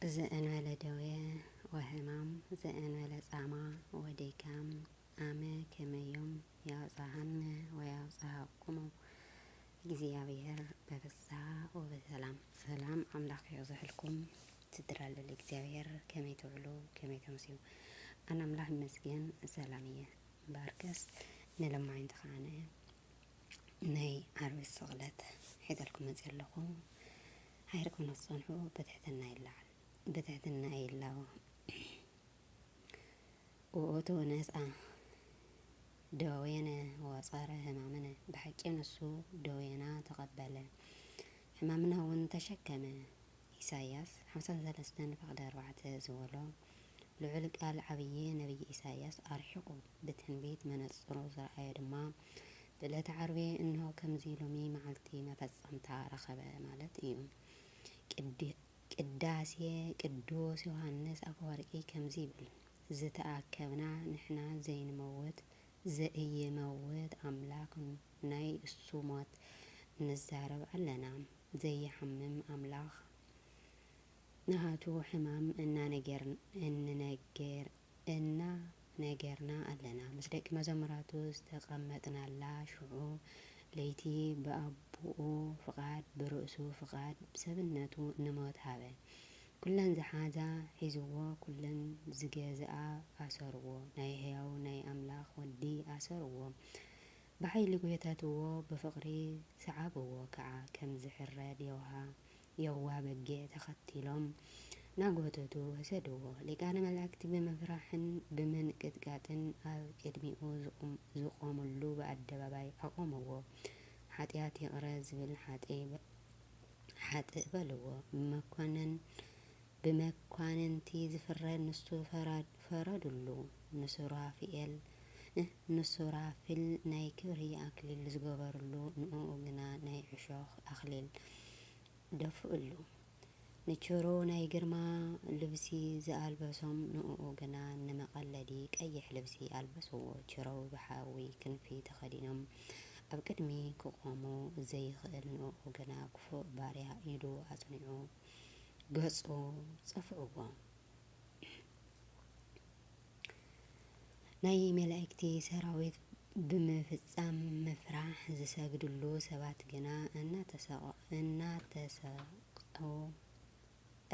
زأنوال دوية وهمام زأنوال صاما وديكام آمة كميوم يوصاهن ويوصاهكم እግዚአብሔር በፍስሐ ወበሰላም ሰላም አምላክ ያውዛልኩም ትድራሉ ለእግዚአብሔር ከመይ ትውሉ ከመይ ተምሲዩ አና አምላክ መስገን ሰላምየ ባርከስ ንለማይ ተኻነ ናይ ዓርብ ስቕለት ሒዘልኩም መጽለኹም ሃይርኩም ነጽንሑ በትሕትና ይላው ወኦቶ ነጻ ደዌነ ወጻረ ህማምነ በሐቂ ነሱ ደዌና ተቀበለ ህማምና ውን ተሸከመ ኢሳያስ 53:4 ዝወሎ ልዑል ቃል ዓብይ ነብይ ኢሳያስ አርሕቁ ብትንቢት መነጽሩ ዝረአየ ድማ ብዕለተ ዓርቤ እንሆ ከምዚ ሎሚ መዓልቲ መፈጸምታ ረኸበ ማለት እዩ። ቅዳሴ ቅዱስ ዮሐንስ አፈወርቂ ከምዚ ይብል ዝተአከብና ንሕና ዘይንመውት ዘእየመውት አምላክ ናይ እሱ ሞት ንዛረብ አለና ዘይሐምም አምላክ ናሃቱ ሕማም ነገርና አለና ምስ ደቂ መዘምራቱ ዝተቀመጥናላ ሽዑ ለይቲ በአቡኡ ፍቃድ ብርእሱ ፍቃድ ብሰብነቱ ንሞት ሃበ ኩለን ዝሓዛ ሒዝዎ ኩለን ዝገዝአ አሰርዎ ናይ ህያው ናይ አምላክ ወዲ አሰርዎ በኃይሊ ጎየታትዎ በፍቅሪ ሰዓብዎ ከዓ ከም ዝሕረድ የዋ በጊዕ ተኸቲሎም ናጎተቱ ወሰድዎ ሊቃነ መላእክቲ በመፍራሕን በመንቅጥቃጥን ኣብ ቅድሚኡ ዝቆሙሉ በአደባባይ አቆምዎ ኃጢአት ይቅረ ዝብል ሓጥእ በልዎ ብመኳንንቲ ዝፍረድ ንሱ ፈረዱሉ ንሱራፊል ናይ ክብሪ አክሊል ዝገበሩሉ ንኡ ግና ናይ ዕሾኽ አክሊል ደፍኡሉ ንችሩ ናይ ግርማ ልብሲ ዝአልበሶም ንኡ ግና ንመቀለዲ ቀይሕ ልብሲ አልበስዎ ችረው ብሓዊ ክንፊ ተኸዲኖም ኣብ ቅድሚ ክቆሙ ዘይኽእል ንኡ ግና ክፉእ ባርያ ኢዱ አጽኒዑ ገጹ ጽፍዕዎ ናይ መላእክቲ ሰራዊት ብምፍጻም መፍራህ ዝሰግድሉ ሰባት ግና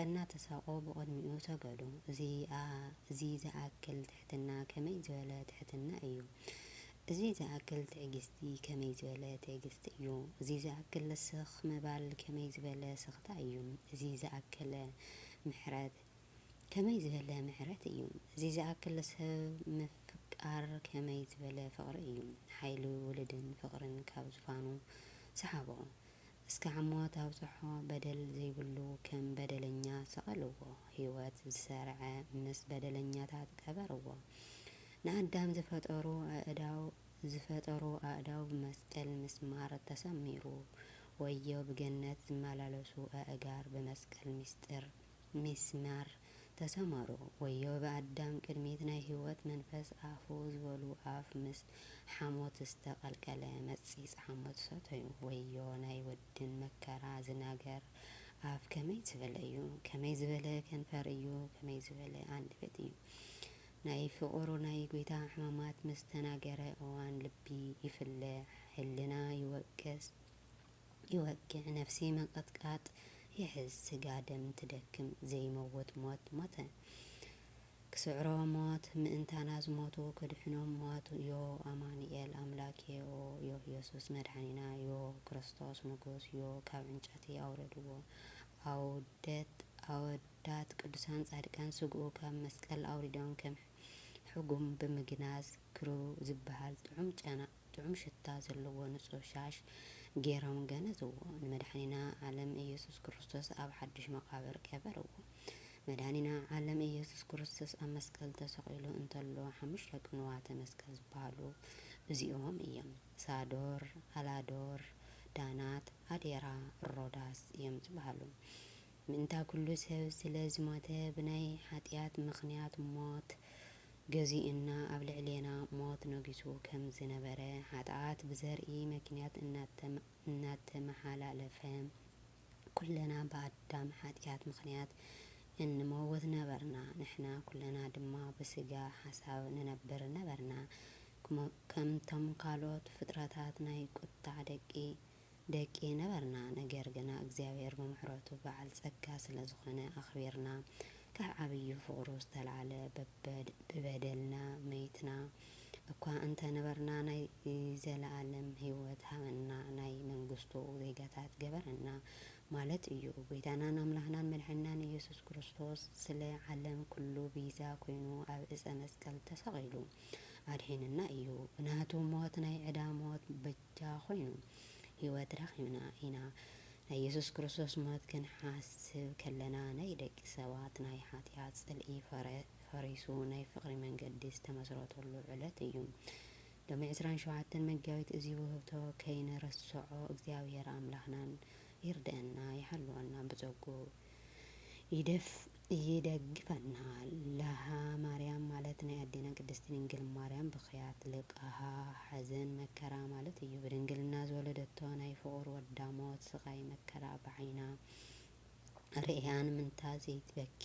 እናተሰቆ ብቅድሚኡ ሰገዱ እዚ ዝኣክል ትሕትና ከመይ ዝበለ ትሕትና እዩ እዚ ዝኣክል ትዕግስቲ ከመይ ዝበለ ትዕግስቲ እዩ እዚ ዝኣክል ስኽ ምባል ከመይ ዝበለ ስኽታ እዩ እዚ ዝኣክለ ምሕረት ከመይ ዝበለ ምሕረት እዩ እዚ ዝኣክል ሰብ ምፍቃር ከመይ ዝበለ ፍቅሪ እዩ ሓይሊ ውልድን ፍቅርን ካብ ዝፋኑ ሰሓቦ እስከ ዓሞት አብጽሖ በደል ዘይብሉ ከም በደለኛ ሰቀልዎ ህይወት ዝሰርዐ ምስ በደለኛታት ቀበርዎ ንአዳም ዝፈጠሩ አእዳው ብመስቀል ምስማር ተሰሚሩ ወዮ ብገነት ዝመላለሱ አእጋር በመስቀል ሚስማር ተሰማሩ ወዮ በአዳም ቅድሚት ናይ ህይወት መንፈስ አፉ ዝበሉ አፍ ምስ ሓሞት ዝተቀልቀለ መጺጽ ሓሞት ሰተዩ ወዮ ናይ ወድን መከራ ዝናገር አፍ ከመይ ዝበለ እዩ ከመይ ዝበለ ከንፈር እዩ ከመይ ዝበለ አንደበት እዩ ናይ ፍቁሩ ናይ ጎይታ ሕማማት ምስ ተናገረ እዋን ልቢ ይፍለ ህልና ይወቅዕ ነፍሲ መንቀጥቃጥ ይሕዝ ስጋ ደም ትደክም ዘይመወት ሞት ሞተ ክስዕሮ ሞት ምእንታና ዝሞቱ ክድሕኖም ሞት ዮ አማኑኤል አምላክ ዮ ኢየሱስ መድኃኒና ዮ ክርስቶስ ንጉስ ዮ ካብ ዕንጨቲ አውረድዎ አወዳት ቅዱሳን ጻድቃን ስግኡ ካብ መስቀል አውሪዶም ከም ሕጉም ብምግናዝ ክሩ ዝበሃል ጥዑም ሽታ ዘለዎ ንጹህ ሻሽ ገይሮም ገነዝዎ ንመድኃኒና ዓለም ኢየሱስ ክርስቶስ ኣብ ሓድሽ መቃብር ቀበርዎ መድኃኒና ዓለም ኢየሱስ ክርስቶስ ኣብ መስቀል ተሰቂሉ እንተሎ 5 ቅንዋተ መስቀል ዝበሃሉ እዚኦም እዮም ሳዶር አላዶር ዳናት አዴራ ሮዳስ እዮም ዝበሃሉ ምእንታ ኩሉ ሰብ ስለ ዝሞተ ብናይ ኃጢአት ምክንያት ሞት ገዚእና ኣብ ልዕሌና ሞት ነጊሱ ከም ዝነበረ ኃጢአት ብዘርኢ ምክንያት እናተመሓላለፈ ኩለና በአዳም ኃጢአት ምክንያት እንሞት ነበርና ንሕና ኩለና ድማ ብስጋ ሓሳብ ንነብር ነበርና ከምቶም ካልኦት ፍጥረታት ናይ ቁጣዕ ደቂ ነበርና። ነገር ግና እግዚአብሔር ብምሕረቱ በዓል ጸጋ ስለ ዝኾነ ኣኽቢርና ካብ ዓብዪ ፍቕሩ ዝተልዓለ ብበደልና መይትና እኳ እንተ ነበርና ናይ ዘለኣለም ህይወት ሃበና ናይ መንግስቱ ዜጋታት ገበረና ማለት እዩ። ጎይታናን ኣምላኽናን መድሓኒናን ኢየሱስ ክርስቶስ ስለ ዓለም ኩሉ ቤዛ ኮይኑ ኣብ ዕፀ መስቀል ተሰቒሉ ኣድሒንና እዩ። ብናቱ ሞት ናይ ዕዳ ሞት ብጃ ኮይኑ ህይወት ረኺብና ኢና። ናይ ኢየሱስ ክርስቶስ ሞት ክንሓስብ ከለና ናይ ደቂ ሰባት ናይ ሓጢኣት ጽልኢ ፈሪሱ ናይ ፍቕሪ መንገዲ ዝተመስረተሉ ዕለት እዩ። ሎሚ 27 መጋቢት እዚ ውህብቶ ከይንርስዖ እግዚአብሔር ኣምላኽናን ይርድአና ይሓልወና ብጸጉ ይደግፈና። ለሃ ማርያም ማለት ናይ ኣዴና ቅድስቲ ድንግል ማርያም ብኽያት ልቃሃ ሓዘን መከራ ማለት እዩ። ብድንግልና ዝወለደቶ ናይ ፍቑር ወዳ ሞት ስቃይ መከራ ብዓይና ርእያ ንምንታይ ዘይትበኪ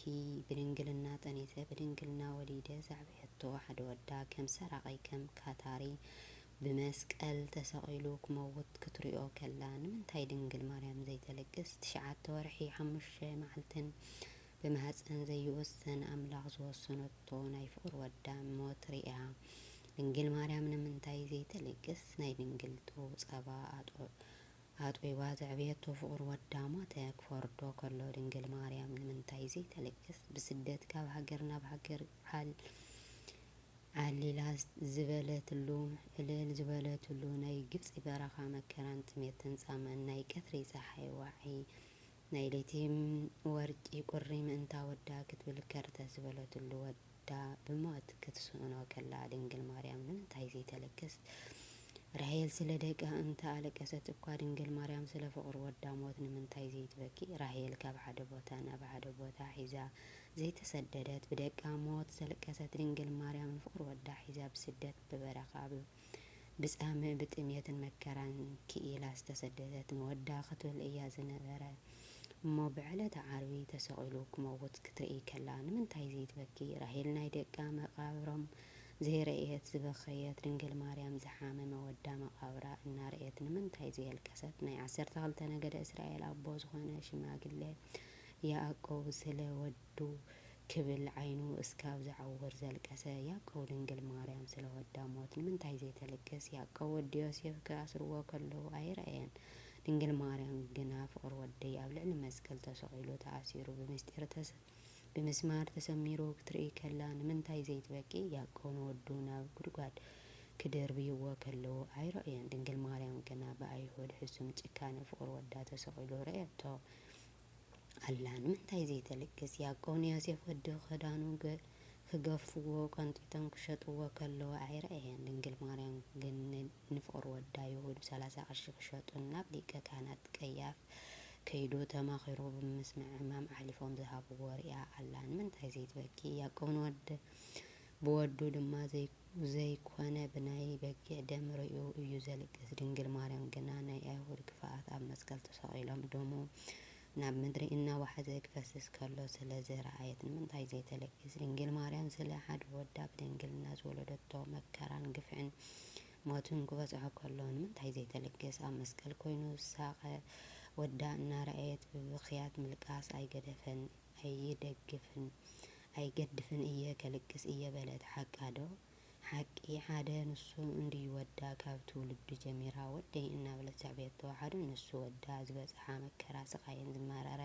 ብድንግልና ጠኒሰ ብድንግልና ወሊደ ዛዕብየቶ ሓደ ወዳ ከም ሰራቒ ከም ካታሪ ብመስቀል ተሰቒሉ ክመውት ክትሪኦ ከላ ንምንታይ ድንግል ማርያም ዘይተለቅስ? 9 ወርሒ 5 መዓልትን ብማህፀን ዘይወሰን ኣምላኽ ዝወሰነቶ ናይ ፍቑር ወዳ ሞት ርእያ ድንግል ማርያም ንምንታይ ዘይተለቅስ? ናይ ድንግልቱ ጸባ ኣጥቢባ ዘዕብየቶ ፍቑር ወዳ ሞተ ክፈርዶ ከሎ ድንግል ማርያም ንምንታይ ዘይተለቅስ? ብስደት ካብ ሃገር ናብ ሃገር ዓሊላ ዕልል ዝበለትሉ ናይ ግብፂ በረኻ መከራን ጥሜትን ጻመን ናይ ቀትሪ ፀሓይ ዋዒ ናይ ለይቲ ወርቂ ቁሪ ምእንታ ወዳ ክትብል ከርተ ዝበለትሉ ወዳ ብሞት ክትስእኖ ከላ ድንግል ማርያም ንምንታይ ዘይተለቅስ? ራሄል ስለ ደቃ እንተ ኣለቀሰት እኳ ድንግል ማርያም ስለ ፍቑር ወዳ ሞት ንምንታይ ዘይትበኪ? ራሄል ካብ ሓደ ቦታ ናብ ሓደ ቦታ ሒዛ ዘይተሰደደት ብደቃ ሞት ዘለቀሰት ድንግል ማርያም ንፍቑር ወዳ ሒዛ ብስደት ብበረኻ ብጻምእ ብጥሜትን መከራን ክኢላ ዝተሰደደት ንወዳ ክትብል እያ ዝነበረ እሞ ብዕለተ ዓርቢ ተሰቒሉ ክመውት ክትርኢ ከላ ንምንታይ ዘይትበኪ? ራሄል ናይ ደቃ መቃብሮም ዘይረእየት ዝበኸየት ድንግል ማርያም ዝሓመመ ወዳ መቃብራ እናርአየት ንምንታይ ዘየልቀሰት? ናይ 12 ነገደ እስራኤል ኣቦ ዝኾነ ሽማግለ ያዕቆብ ስለ ወዱ ክብል ዓይኑ እስካብ ዝዓውር ዘልቀሰ ያዕቆብ ድንግል ማርያም ስለ ወዳ ሞት ንምንታይ ዘይተለቅስ? ያዕቆብ ወዲ ዮሴፍ ክኣስርዎ ከለዉ ኣይረአየን። ድንግል ማርያም ግና ፍቑር ወደይ ኣብ ልዕሊ መስቀል ተሰቒሉ ተኣሲሩ ብመስማር ተሰሚሩ ክትርኢ ከላ ንምንታይ ዘይትበኪ? ያዕቆብ ንወዱ ናብ ጉድጓድ ክደርብይዎ ከለዉ ኣይረአየን። ድንግል ማርያም ግና ብኣይሁድ ሕሱም ጭካነ ፍቑር ወዳ ተሰቒሉ ርአየቶ ኣላ ንምንታይ ዘይተለቅስ? ያዕቆብ ንዮሴፍ ወዲ ክዳኑ ክገፍዎ ቀንጢቶም ክሸጥዎ ከለዉ ኣይረአየን። ድንግል ማርያም ግን ንፍቑር ወዳ ይሁድ 30 ቅርሺ ክሸጡን ናብ ሊቀ ካህናት ቀያፍ ከይዱ ተማኺሩ ብምስማዕ ሕማም ኣሕሊፎም ዝሃብዎ ሪኣ ኣላ ንምንታይ ዘይትበኪ? ያዕቆብ ብወዱ ድማ ዘይኮነ ብናይ በጊዕ ደም ርእዩ እዩ ዘለቅስ። ድንግል ማርያም ግና ናይ ኣይሁድ ክፍኣት ኣብ መስቀል ተሰቒሎም ደሙ ናብ ምድሪ እናዋሕዘ ክፈስስ ከሎ ስለ ዝረኣየት ንምንታይ ዘይተለቅስ? ድንግል ማርያም ስለ ሓደ ወዳ ብድንግልና ዝወለደቶ መከራን ግፍዕን ሞትን ክበጽሖ ከሎ ንምንታይ ዘይተለቅስ? ኣብ መስቀል ኮይኑ ዝሳቐ ወዳ እናረአየት ብብኽያት ምልቃስ ኣይገድፍን እየ ከልቅስ እየ በለት። ሓቃዶ ሓቂ ሓደ ንሱ እንድዩ ወዳ ካብ ትውልዱ ጀሚራ ወደይ እናበለት ዘዕብየቶ ሓደ ንሱ ወዳ ዝበጽሓ መከራ ስቃይን ዝመረረ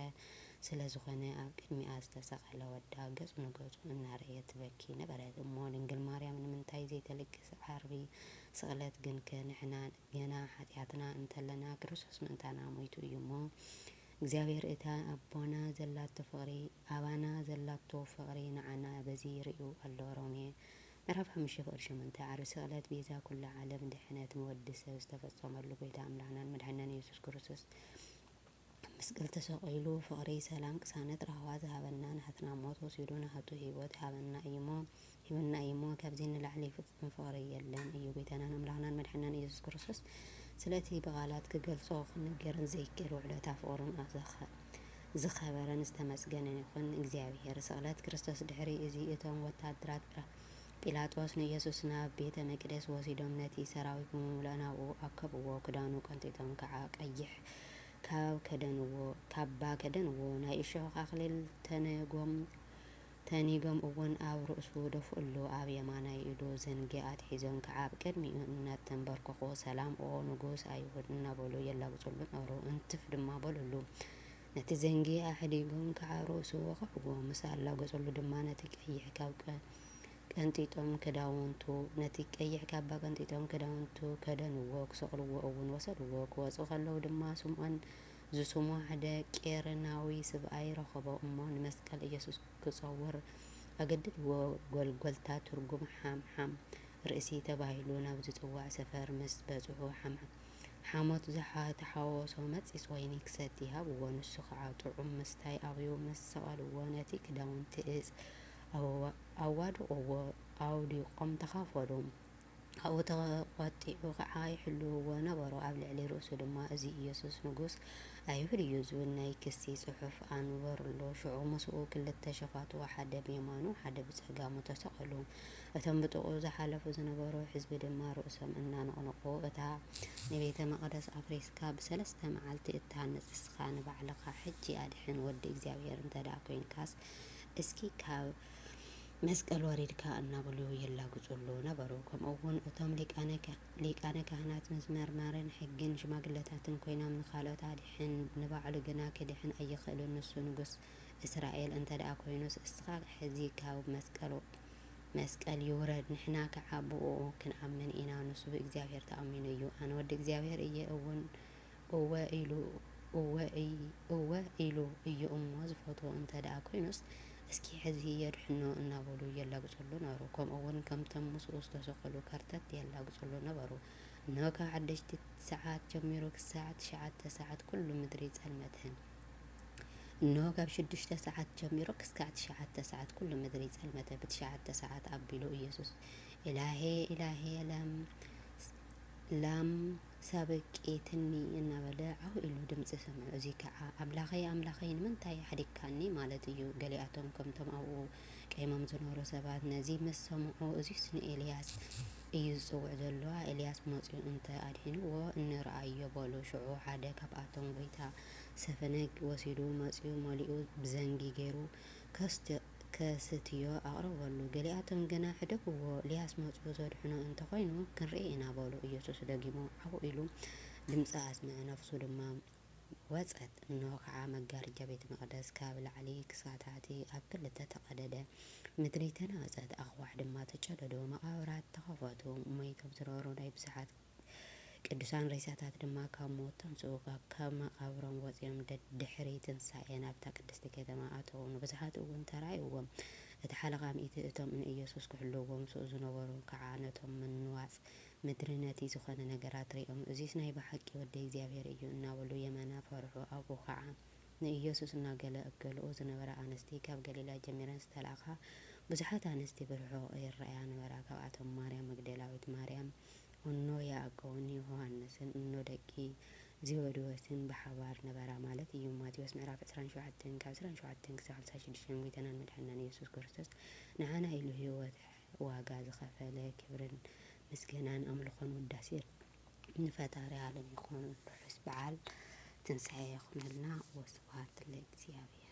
ስለ ዝኾነ ኣብ ቅድሚኣ ዝተሰቐለ ወዳ ገጹ ንገጹ እናርአየት ትበኪ ነበረት እሞ ድንግል ማርያም ንምንታይ ዘይተለቅስ? ዓርቢ ስቕለት ግን ንሕና ገና ሓጢኣትና እንተለና ክርስቶስ ምእንታና ሞይቱ እዩ እሞ እግዚአብሔር እታ ኣባና ዘላቶ ፍቕሪ ንዓና በዚ ርእዩ ኣሎ። ሮሜ ምዕራፍ 5:8 ዓርቢ ስቕለት ቤዛ ኩሉ ዓለም ድሕነት ንወዲ ሰብ ዝተፈጸመሉ ጎይታ ኣምላኽናን መድሓኒናን ኢየሱስ ክርስቶስ መስቀል ተሰቒሉ ፍቕሪ ሰላም ቅሳነት ረህዋ ዝሃበና ናትና ሞት ወሲዱ ናቱ ህይወት ሃበና እዩሞ ካብዚ ንላዕሊ ፍጹም ፍቕሪ የለን እዩ። ጎይታናን ኣምላኽናን መድሓኒናን ኢየሱስ ክርስቶስ ስለቲ ብቓላት ክገልጾ ክነገርን ዘይክእል ውዕለታ ፍቕሩን ዝኸበረን ዝተመስገነን ይኹን እግዚኣብሔር። ስቕለት ክርስቶስ ድሕሪ እዚ እቶም ወታደራት ጲላጦስ ንኢየሱስ ናብ ቤተ መቅደስ ወሲዶም ነቲ ሰራዊት ብምሉእ ናብኡ ኣከብዎ። ክዳኑ ቀንጢጦም ከዓ ቀይሕ ካባ ከደንዎ። ናይ እሾኽ ኣክሊል ተኒጎም እውን ኣብ ርእሱ ደፍኡሉ። ኣብ የማናይ ኢዱ ዘንጊ ኣትሒዞም ከዓ ብቅድሚኡ እናተንበርክኹ ሰላም ኦ ንጉስ ኣይሁድ እናበሉ የላግጹሉ ነበሩ። እንትፍ ድማ በሉሉ። ነቲ ዘንጊ ኣሕዲጎም ከዓ ርእሱ ወቅዕዎ። ምስ ኣላገጹሉ ድማ ነቲ ቀይሕ ካባ ቀንጢጦም ክዳውንቱ ከደንዎ። ክሰቅልዎ እውን ወሰድዎ። ክወፁ ከለዉ ድማ ስምዖን ዝስሙ ሓደ ቄርናዊ ሰብኣይ ረኸቦ እሞ ንመስቀል ኢየሱስ ክጸውር ኣገድድዎ። ጎልጎልታ ትርጉም ሓምሓም ርእሲ ተባሂሉ ናብ ዝጽዋዕ ሰፈር ምስ በጽሑ ሓሞት ተሓወሶ መጺስ ወይኒ ክሰቲ ሃብዎ። ንሱ ከዓ ጥዑም ምስታይ ኣብዩ። ምስ ሰቐልዎ ነቲ ክዳውንቲ እፅ ኣዋድቕዎ። ኣውዲቖም ተኻፈሉ። ኣብኡ ተቐጢዑ ከዓ ይሕልውዎ ነበሩ። ኣብ ልዕሊ ርእሱ ድማ እዚ ኢየሱስ ንጉስ ኣይሁድ እዩ ዝብል ናይ ክሲ ጽሑፍ ኣንበሩሎ። ሽዑ ምስኡ ክልተ ሸፋቱ ሓደ ብየማኑ ሓደ ብጸጋሙ ተሰቐሉ። እቶም ብጥቕኡ ዝሓለፉ ዝነበሩ ህዝቢ ድማ ርእሶም እናነቕነቑ እታ ንቤተ መቕደስ ኣፍሪስካ ብ3 መዓልቲ እታሃንጽ ንስኻ ንባዕልኻ ሕጂ ኣድሕን ወዲ እግዚኣብሔር እንተደኣ ኮንካስ እስኪ ካብ መስቀል ወሪድካ እናበሉ የላግጹሉ ነበሩ። ከምኡውን እቶም ሊቃነ ካህናት ምስ መርማርን ሕግን ሽማግለታትን ኮይኖም ንኻልኦት ኣድሕን ንባዕሉ ግና ክድሕን ኣይኽእልን። ንሱ ንጉስ እስራኤል እንተደኣ ኮይኑስ እስኻ ሕዚ ካብ መስቀል ይውረድ፣ ንሕና ከዓ ብኡ ክንኣምን ኢና። ንሱ ብእግዚኣብሔር ተኣሚኑ እዩ። ኣነ ወዲ እግዚኣብሔር እየ እወ ኢሉ እዩ እሞ ዝፈትዎ እንተደኣ ኮይኑስ እስኪ ሕዚ የድሕኖ እናበሉ የላግጹሉ ነበሩ። ከምኡውን ከምቶም ምስኡ ዝተሰቐሉ ከርተት የላግጹሉ ነበሩ። እነሆ ካብ 6 ሰዓት ጀሚሩ ክሳዕ 9 ሰዓት ኩሉ ምድሪ ጸልመተ። እነሆ ካብ 6 ሰዓት ጀሚሩ ክሳዕ 9 ሰዓት ኩሉ ምድሪ ጸልመተ። ብ9 ሰዓት ኣቢሉ ኢየሱስ ኢላሄ ኢላሄ ላም ሳበቂትኒ እናበለ ዓው ኢሉ ድምፂ ሰምዑ። እዚ ከዓ ኣምላኸይ ኣምላኸይ ንምንታይ ሓዲግካኒ ማለት እዩ። ገሊኣቶም ከምቶም ኣብኡ ቀይሞም ዝነበሩ ሰባት ነዚ ምስ ሰምዑ እዚስ ንኤልያስ እዩ ዝጽውዕ ዘሎ፣ ኤልያስ መጺኡ እንተ ኣድሒንዎ እንረኣዮ በሉ። ሽዑ ሓደ ካብኣቶም ጎይታ ሰፈነግ ወሲዱ መጺኡ መሊኡ ብዘንጊ ገይሩ ከስትዮ ኣቕረበሉ። ገሊኣቶም ግና ሕደግዎ ኤልያስ መጺኡ ዘድሕኖ እንተኾይኑ ክንርኢ ኢና በሉ። ኢየሱስ ደጊሙ ዓው ኢሉ ድምፂ ኣስምዐ፣ ነፍሱ ድማ ወጸት። እንሆ ከዓ መጋረጃ ቤተ መቕደስ ካብ ላዕሊ ክሳብ ታሕቲ ኣብ ክልተ ተቐደደ። ምድሪ ተናወጸት፣ ኣኽዋሕ ድማ ተጨደዱ፣ መቓብራት ተኸፈቱ። ሞይቶም ዝነበሩ ናይ ብዙሓት ቅዱሳን ሬሳታት ድማ ካብ ሞት ተንሥኡ። ካብ መቓብሮም ወፂኦም ድሕሪ ትንሳኤ ናብታ ቅድስቲ ከተማ ኣተዉ። ብዙሓት እውን ተራእይዎም። እቲ ሓለቓ ሚእቲ እቶም ንኢየሱስ ክሕልውዎም ምስኡ ዝነበሩ ከዓ ነቶም ምንዋፅ ምድሪ ነቲ ዝኾነ ነገራት ሪኦም እዚስ ናይ ብሓቂ ወዲ እግዚኣብሔር እዩ እናበሉ የመና ፈርሑ። ኣብኡ ከዓ ንኢየሱስ እናገለገልኡ ዝነበራ ኣንስቲ ካብ ገሊላ ጀሚረን ዝተላእኻ ብዙሓት ኣንስቲ ብርሑቕ ይረአያ ነበራ። ካብኣቶም ማርያም መግደላዊት፣ ማርያም እኖ ያዕቆብን ዮሃንስን እኖ ደቂ ዘብዴዎስን ብሓባር ነበራ ማለት እዩ። ማቴዎስ ምዕራፍ 27 ካብ 27 ክሳብ 56 ጎይታናን መድሓኒትናን ኢየሱስ ክርስቶስ ንዓና ኢሉ ህይወት ዋጋ ዝኸፈለ ክብርን ምስጋናን ኣምልኾን ውዳሴን ንፈጣሪ ዓለም ይኹን። ርሑስ በዓል ትንሣኤ ይኹነልና። ወስብሐት ለእግዚአብሔር።